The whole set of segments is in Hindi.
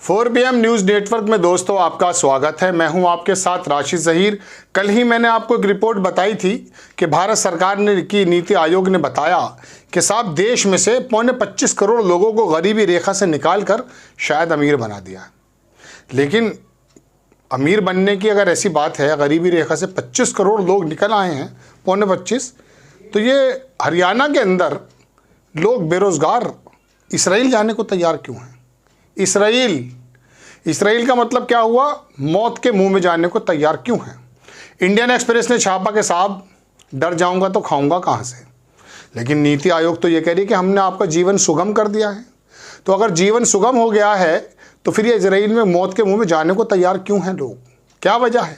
4 PM न्यूज़ नेटवर्क में दोस्तों आपका स्वागत है। मैं हूं आपके साथ राशिद ज़हीर। कल ही मैंने आपको एक रिपोर्ट बताई थी कि भारत सरकार ने की नीति आयोग ने बताया कि साहब देश में से 25 करोड़ लोगों को गरीबी रेखा से निकालकर शायद अमीर बना दिया। लेकिन अमीर बनने की अगर ऐसी बात है, गरीबी रेखा से 25 करोड़ लोग निकल आए हैं, 25, तो ये हरियाणा के अंदर लोग बेरोज़गार इसराइल जाने को तैयार क्यों हैं? इसराइल का मतलब क्या हुआ? मौत के मुंह में जाने को तैयार क्यों है? इंडियन एक्सप्रेस ने छापा कि साहब डर जाऊंगा तो खाऊंगा कहाँ से। लेकिन नीति आयोग तो ये कह रही है कि हमने आपका जीवन सुगम कर दिया है। तो अगर जीवन सुगम हो गया है तो फिर ये इसराइल में मौत के मुंह में जाने को तैयार क्यों हैं लोग? क्या वजह है?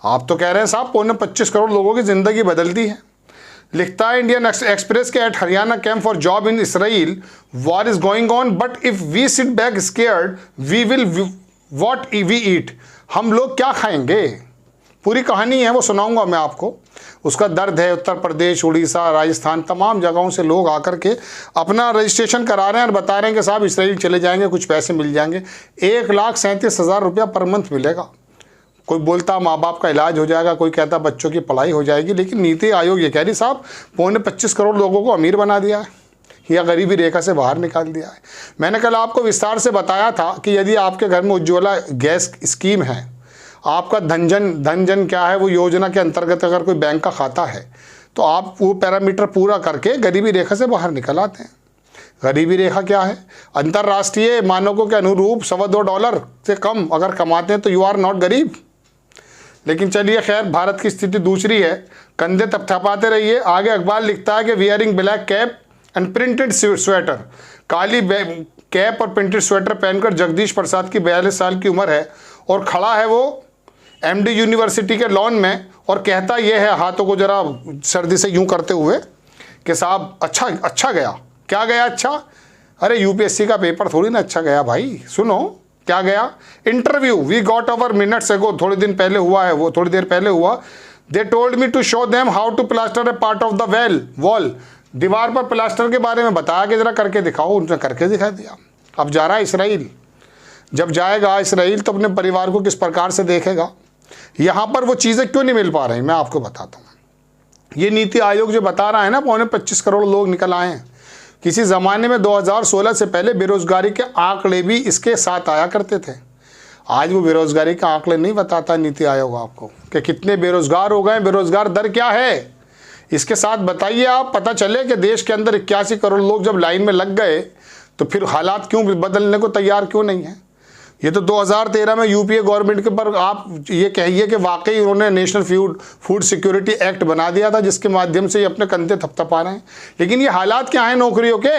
आप तो कह रहे हैं साहब 25 करोड़ लोगों की ज़िंदगी बदल दी है। लिखता है इंडियन एक्सप्रेस के at Haryana camp for job in Israel, war is going on but if we sit back scared we will what we eat. हम लोग क्या खाएंगे? पूरी कहानी है, वो सुनाऊंगा मैं आपको। उसका दर्द है। उत्तर प्रदेश, उड़ीसा, राजस्थान, तमाम जगहों से लोग आकर के अपना रजिस्ट्रेशन करा रहे हैं और बता रहे हैं कि साहब इसराइल चले जाएंगे, कुछ पैसे मिल जाएंगे। 1,37,000 रुपया पर मंथ मिलेगा। कोई बोलता माँ बाप का इलाज हो जाएगा, कोई कहता बच्चों की पढ़ाई हो जाएगी। लेकिन नीति आयोग ये कह रही साहब 25 करोड़ लोगों को अमीर बना दिया है या गरीबी रेखा से बाहर निकाल दिया है। मैंने कल आपको विस्तार से बताया था कि यदि आपके घर में उज्ज्वला गैस स्कीम है, आपका धनजन क्या है वो योजना के अंतर्गत अगर कोई बैंक का खाता है, तो आप वो पैरामीटर पूरा करके गरीबी रेखा से बाहर निकल आते हैं। गरीबी रेखा क्या है? अंतर्राष्ट्रीय मानकों के अनुरूप $2.25 से कम अगर कमाते हैं तो यू आर नॉट गरीब। लेकिन चलिए खैर, भारत की स्थिति दूसरी है। कंधे थपथपाते रहिए। आगे अखबार लिखता है कि wearing black cap and printed sweater, Kali cap और प्रिंटेड स्वेटर पहनकर जगदीश प्रसाद की 42 साल की उम्र है और खड़ा है वो MD यूनिवर्सिटी के लॉन में और कहता ये है, हाथों को जरा सर्दी से यूं करते हुए कि साहब अच्छा गया। क्या गया अच्छा? अरे UPSC का पेपर थोड़ी ना अच्छा गया भाई। सुनो क्या गया। Interview we got over minutes ago, थोड़ी देर पहले हुआ। They told me to show them how to plaster a part of the wall. दीवार पर प्लास्टर के बारे में बताया कि जरा करके दिखाओ। उन्होंने करके दिखा दिया। अब जा रहा है इसराइल। जब जाएगा इसराइल तो अपने परिवार को किस प्रकार से देखेगा। यहाँ पर वो चीज़ें क्यों नहीं मिल पा रही, मैं आपको बताता हूँ। ये नीति आयोग जो बता रहा है ना 25 करोड़ लोग निकल आए हैं। किसी ज़माने में 2016 से पहले बेरोज़गारी के आंकड़े भी इसके साथ आया करते थे। आज वो बेरोज़गारी के आंकड़े नहीं बताता नीति आयोग आपको कि कितने बेरोज़गार हो गए, बेरोज़गार दर क्या है। इसके साथ बताइए आप, पता चले कि देश के अंदर 81 करोड़ लोग जब लाइन में लग गए तो फिर हालात क्यों बदलने को तैयार क्यों नहीं है। ये तो 2013 में UPA गवर्नमेंट के पर आप ये कहिए कि वाकई उन्होंने नेशनल फूड सिक्योरिटी एक्ट बना दिया था, जिसके माध्यम से ये अपने कंधे थपथपा रहे हैं। लेकिन ये हालात क्या हैं नौकरियों के?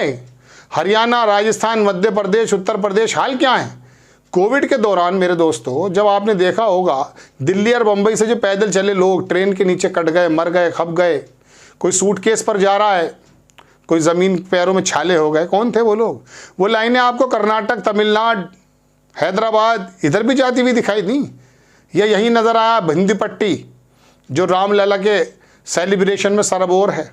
हरियाणा, राजस्थान, मध्य प्रदेश, उत्तर प्रदेश हाल क्या है? कोविड के दौरान मेरे दोस्तों, जब आपने देखा होगा दिल्ली और मुंबई से जो पैदल चले लोग ट्रेन के नीचे कट गए, मर गए, खप गए, कोई सूटकेस पर जा रहा है, कोई ज़मीन पैरों में छाले हो गए, कौन थे वो लोग? वो लाइनें आपको कर्नाटक, तमिलनाडु, हैदराबाद इधर भी जाती हुई दिखाई दी। या यही नज़र आया हिंदी पट्टी जो रामलला के सेलिब्रेशन में सराबोर है।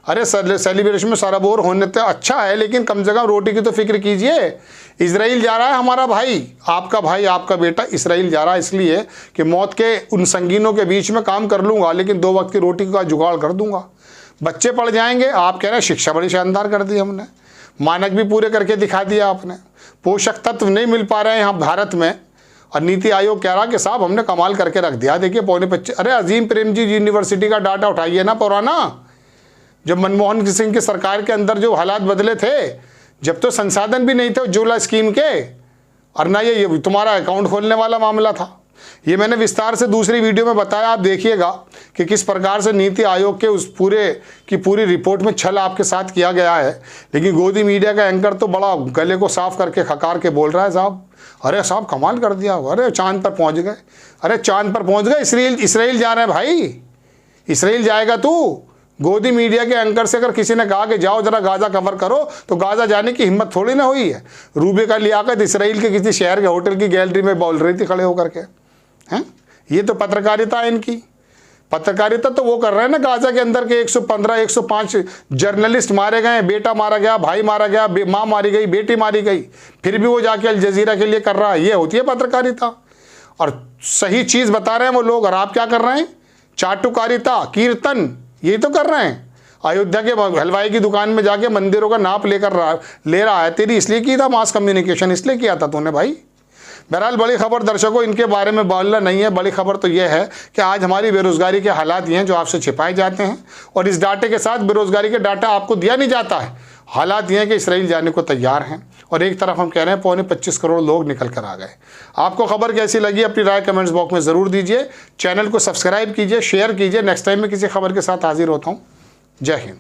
अरे सेलिब्रेशन में सराबोर होने तो अच्छा है, लेकिन कम से कम रोटी की तो फिक्र कीजिए। इजराइल जा रहा है हमारा भाई, आपका बेटा इसराइल जा रहा है इसलिए कि मौत के उन संगीनों के बीच में काम कर लूँगा, लेकिन 2 वक्त की रोटी का जुगाड़ कर दूंगा। बच्चे पढ़ जाएंगे। आप कह रहे हैं शिक्षा बड़ी शानदार कर दी हमने, मानक भी पूरे करके दिखा दिया आपने। पोषक तत्व नहीं मिल पा रहे हैं यहाँ भारत में और नीति आयोग कह रहा कि साहब हमने कमाल करके रख दिया। देखिए 25। अरे अजीम प्रेमजी यूनिवर्सिटी का डाटा उठाइए ना पुराना, जब मनमोहन सिंह की सरकार के अंदर जो हालात बदले थे, जब तो संसाधन भी नहीं थे उज्ज्वला स्कीम के, और ना ये तुम्हारा अकाउंट खोलने वाला मामला था। ये मैंने विस्तार से दूसरी वीडियो में बताया, आप देखिएगा कि किस प्रकार से नीति आयोग के उस पूरी रिपोर्ट में छल आपके साथ किया गया है। लेकिन गोदी मीडिया का एंकर तो बड़ा गले को साफ करके खकार के बोल रहा है साहब, अरे साहब कमाल कर दिया, अरे चांद पर पहुंच गए। अरे चांद पर पहुंच गए, इसराइल जा रहे हैं भाई, इसराइल जाएगा तू। गोदी मीडिया के एंकर से अगर किसी ने कहा कि जाओ जरा गाजा कवर करो, तो गाजा जाने की हिम्मत थोड़ी ना हुई है। रूबे का लियाकत इसराइल के किसी शहर के होटल की गैलरी में बोल रही थी खड़े होकर के हैं। ये तो पत्रकारिता है इनकी। पत्रकारिता तो वो कर रहे हैं ना, गाजा के अंदर के 115 105 जर्नलिस्ट मारे गए, बेटा मारा गया, भाई मारा गया, माँ मारी गई, बेटी मारी गई, फिर भी वो जाके अल जजीरा के लिए कर रहा है। ये होती है पत्रकारिता। और सही चीज़ बता रहे हैं वो लोग, और आप क्या कर रहे हैं? चाटुकारिता, कीर्तन, ये तो कर रहे हैं। अयोध्या के हलवाई की दुकान में जाके मंदिरों का नाप ले रहा है। तेरी इसलिए की था मास कम्युनिकेशन, इसलिए किया था तूने भाई। बहरहाल बड़ी खबर दर्शकों, इनके बारे में बोलना नहीं है। बड़ी खबर तो यह है कि आज हमारी बेरोजगारी के हालात ये हैं जो आपसे छिपाए जाते हैं, और इस डाटे के साथ बेरोजगारी के डाटा आपको दिया नहीं जाता है। हालात ये हैं कि इसराइल जाने को तैयार हैं, और एक तरफ हम कह रहे हैं 25 करोड़ लोग निकल कर आ गए। आपको खबर कैसी लगी? अपनी राय कमेंट्स बॉक्स में ज़रूर दीजिए। चैनल को सब्सक्राइब कीजिए, शेयर कीजिए। नेक्स्ट टाइम में किसी खबर के साथ हाजिर होता हूँ। जय हिंद।